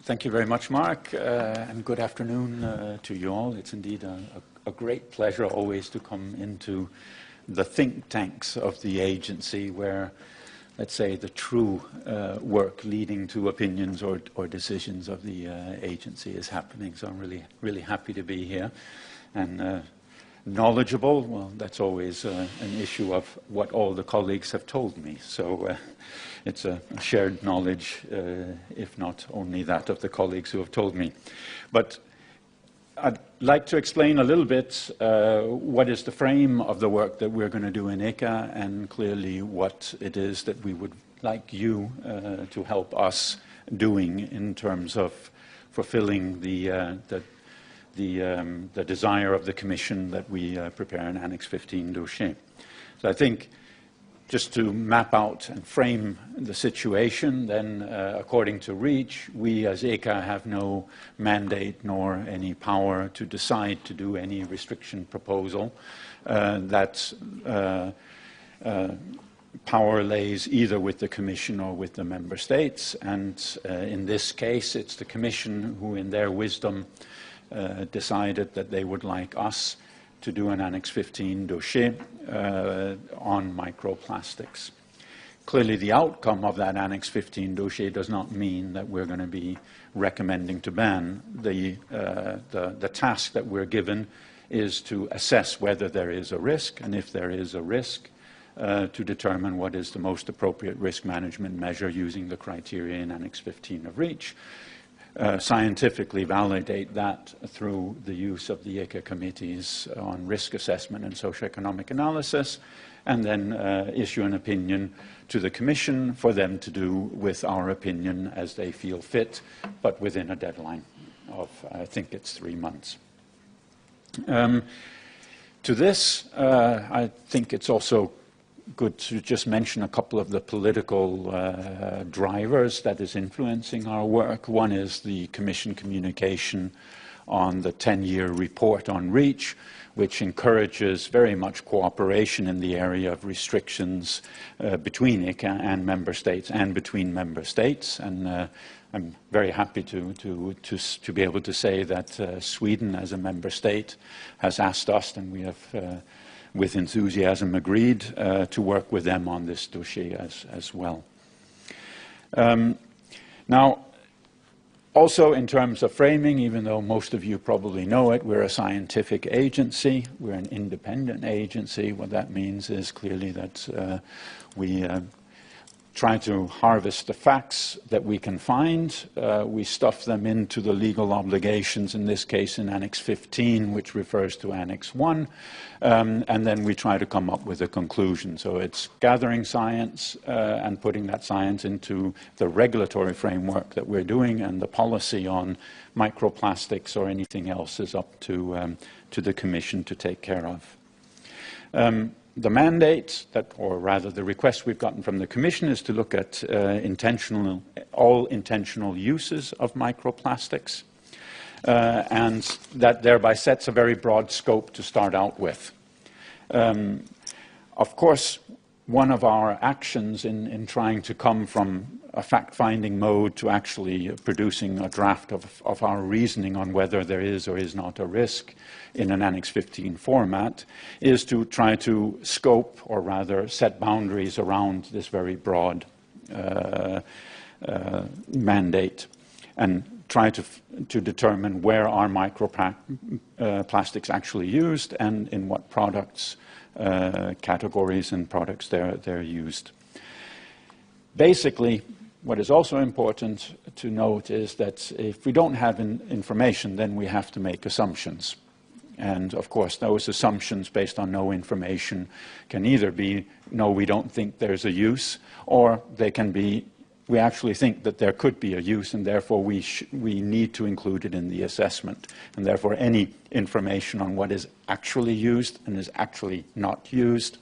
Thank you very much, Mark, and good afternoon to you all. It's indeed a great pleasure always to come into the think tanks of the agency where, let's say, the true work leading to opinions or decisions of the agency is happening. So I'm really happy to be here. And knowledgeable, well, that's always an issue of what all the colleagues have told me. So it's a shared knowledge, if not only that of the colleagues who have told me. But I'd like to explain a little bit what is the frame of the work that we're going to do in ECHA, and clearly what it is that we would like you to help us doing in terms of fulfilling the desire of the Commission that we prepare an Annex 15 dossier. So I think just to map out and frame the situation, then according to REACH, we as ECHA have no mandate nor any power to decide to do any restriction proposal. That power lays either with the Commission or with the Member States, and in this case it's the Commission who in their wisdom decided that they would like us to do an Annex 15 dossier on microplastics. Clearly the outcome of that Annex 15 dossier does not mean that we're going to be recommending to ban. The task that we're given is to assess whether there is a risk, and if there is a risk, to determine what is the most appropriate risk management measure using the criteria in Annex 15 of REACH. Scientifically validate that through the use of the ECHA committees on risk assessment and socio-economic analysis, and then issue an opinion to the Commission for them to do with our opinion as they feel fit, but within a deadline of, I think it's 3 months. To this, I think it's also good to just mention a couple of the political drivers that is influencing our work. One is the Commission communication on the 10-year report on REACH, which encourages very much cooperation in the area of restrictions between ECHA and Member States and between Member States. And I'm very happy to be able to say that Sweden as a Member State has asked us, and we have with enthusiasm agreed to work with them on this dossier as well. Now, also in terms of framing, even though most of you probably know it, we're a scientific agency, we're an independent agency. What that means is clearly that we try to harvest the facts that we can find. We stuff them into the legal obligations, in this case in Annex 15, which refers to Annex 1, and then we try to come up with a conclusion. So it's gathering science and putting that science into the regulatory framework that we're doing, and the policy on microplastics or anything else is up to the Commission to take care of. The mandate, or rather the request we've gotten from the Commission, is to look at all intentional uses of microplastics, and that thereby sets a very broad scope to start out with. Of course, one of our actions in trying to come from a fact-finding mode to actually producing a draft of our reasoning on whether there is or is not a risk in an Annex 15 format is to try to scope, or rather set boundaries around this very broad mandate, and try to determine where are microplastics actually used and in what products, categories and products they're used. Basically, what is also important to note is that if we don't have information, then we have to make assumptions. And of course, those assumptions based on no information can either be, no, we don't think there's a use, or they can be, we actually think that there could be a use, and therefore we need to include it in the assessment. And therefore any information on what is actually used and is actually not used,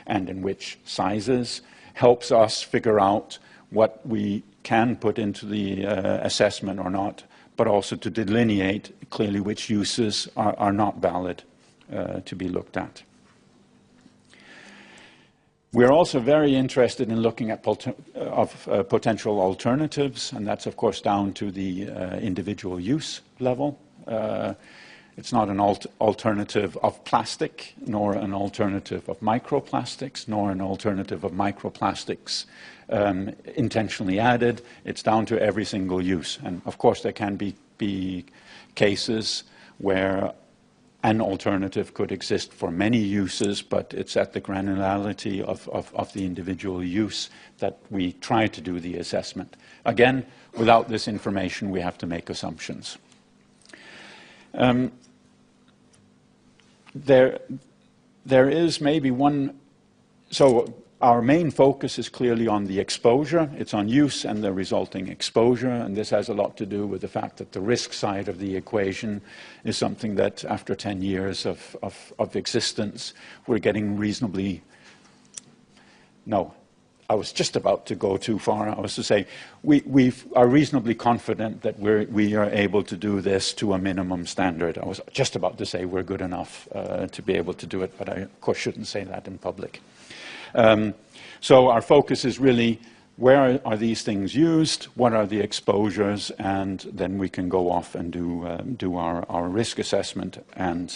and in which sizes, helps us figure out what we can put into the assessment or not, but also to delineate clearly which uses are not valid to be looked at. We're also very interested in looking at potential alternatives, and that's of course down to the individual use level. It's not an alternative of plastic, nor an alternative of microplastics, nor an alternative of microplastics intentionally added. It's down to every single use. And of course there can be cases where an alternative could exist for many uses, but it's at the granularity of the individual use that we try to do the assessment. Again, without this information, we have to make assumptions. There is maybe one, so our main focus is clearly on the exposure. It's on use and the resulting exposure, and this has a lot to do with the fact that the risk side of the equation is something that after 10 years of existence, we're getting reasonably, no, I was just about to go too far. I was to say, we are reasonably confident that we are able to do this to a minimum standard. I was just about to say we're good enough to be able to do it, but I, of course, shouldn't say that in public. So our focus is really, where are these things used, what are the exposures, and then we can go off and do our risk assessment and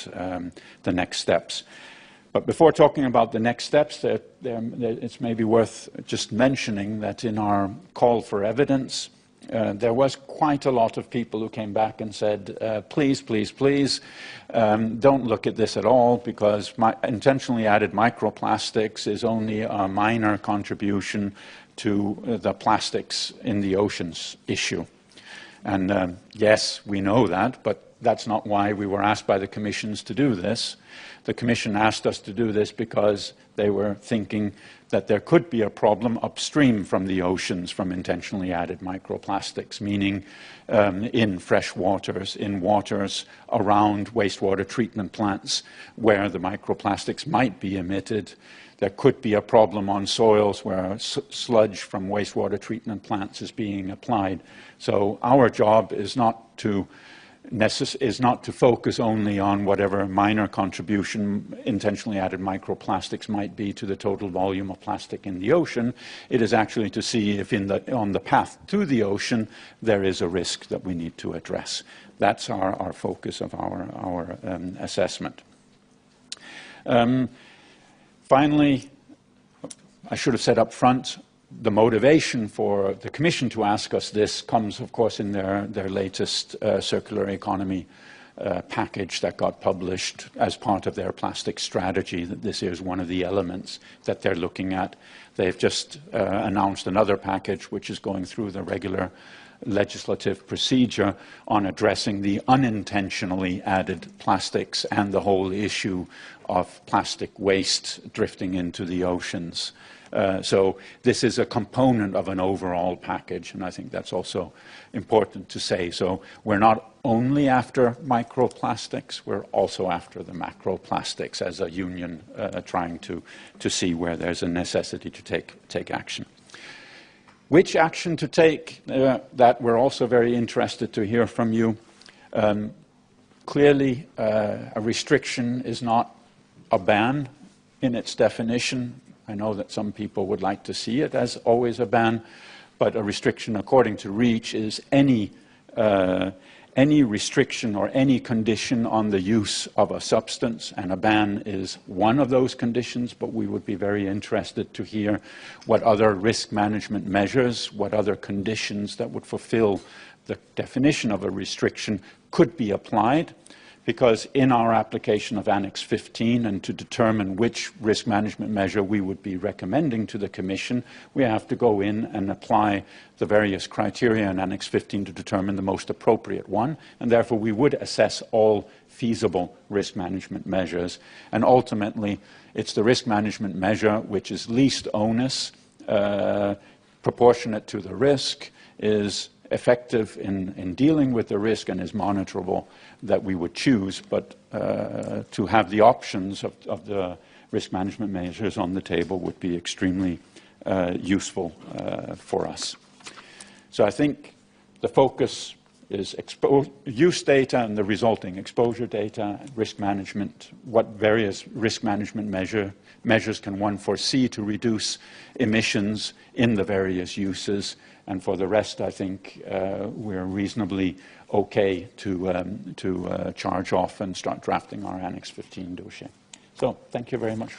the next steps. But before talking about the next steps, it's maybe worth just mentioning that in our call for evidence, there was quite a lot of people who came back and said, please, please, please, don't look at this at all, because intentionally added microplastics is only a minor contribution to the plastics in the oceans issue. And yes, we know that, but that's not why we were asked by the commissions to do this. The Commission asked us to do this because they were thinking that there could be a problem upstream from the oceans from intentionally added microplastics, meaning in fresh waters, in waters around wastewater treatment plants where the microplastics might be emitted. There could be a problem on soils where sludge from wastewater treatment plants is being applied. So our job is not to focus only on whatever minor contribution intentionally added microplastics might be to the total volume of plastic in the ocean. It is actually to see if on the path to the ocean there is a risk that we need to address. That's our focus of our assessment. Finally, I should have said up front, the motivation for the Commission to ask us this comes, of course, in their latest circular economy package that got published as part of their plastic strategy. That this is one of the elements that they're looking at. They've just announced another package which is going through the regular legislative procedure on addressing the unintentionally added plastics and the whole issue of plastic waste drifting into the oceans. So this is a component of an overall package, and I think that's also important to say. So we're not only after microplastics, we're also after the macroplastics as a union trying to see where there's a necessity to take action. Which action to take, that we're also very interested to hear from you. Clearly, a restriction is not a ban in its definition. I know that some people would like to see it as always a ban, but a restriction according to REACH is any restriction or any condition on the use of a substance, and a ban is one of those conditions, but we would be very interested to hear what other risk management measures, what other conditions that would fulfill the definition of a restriction could be applied. Because in our application of Annex 15, and to determine which risk management measure we would be recommending to the Commission, we have to go in and apply the various criteria in Annex 15 to determine the most appropriate one, and therefore we would assess all feasible risk management measures. And ultimately, it's the risk management measure which is least onus, proportionate to the risk, is effective in dealing with the risk, and is monitorable, that we would choose. But to have the options of the risk management measures on the table would be extremely useful for us. So I think the focus is use data and the resulting exposure data, risk management, what various risk management measures can one foresee to reduce emissions in the various uses, and for the rest, I think we're reasonably okay to charge off and start drafting our Annex 15 dossier. So, thank you very much.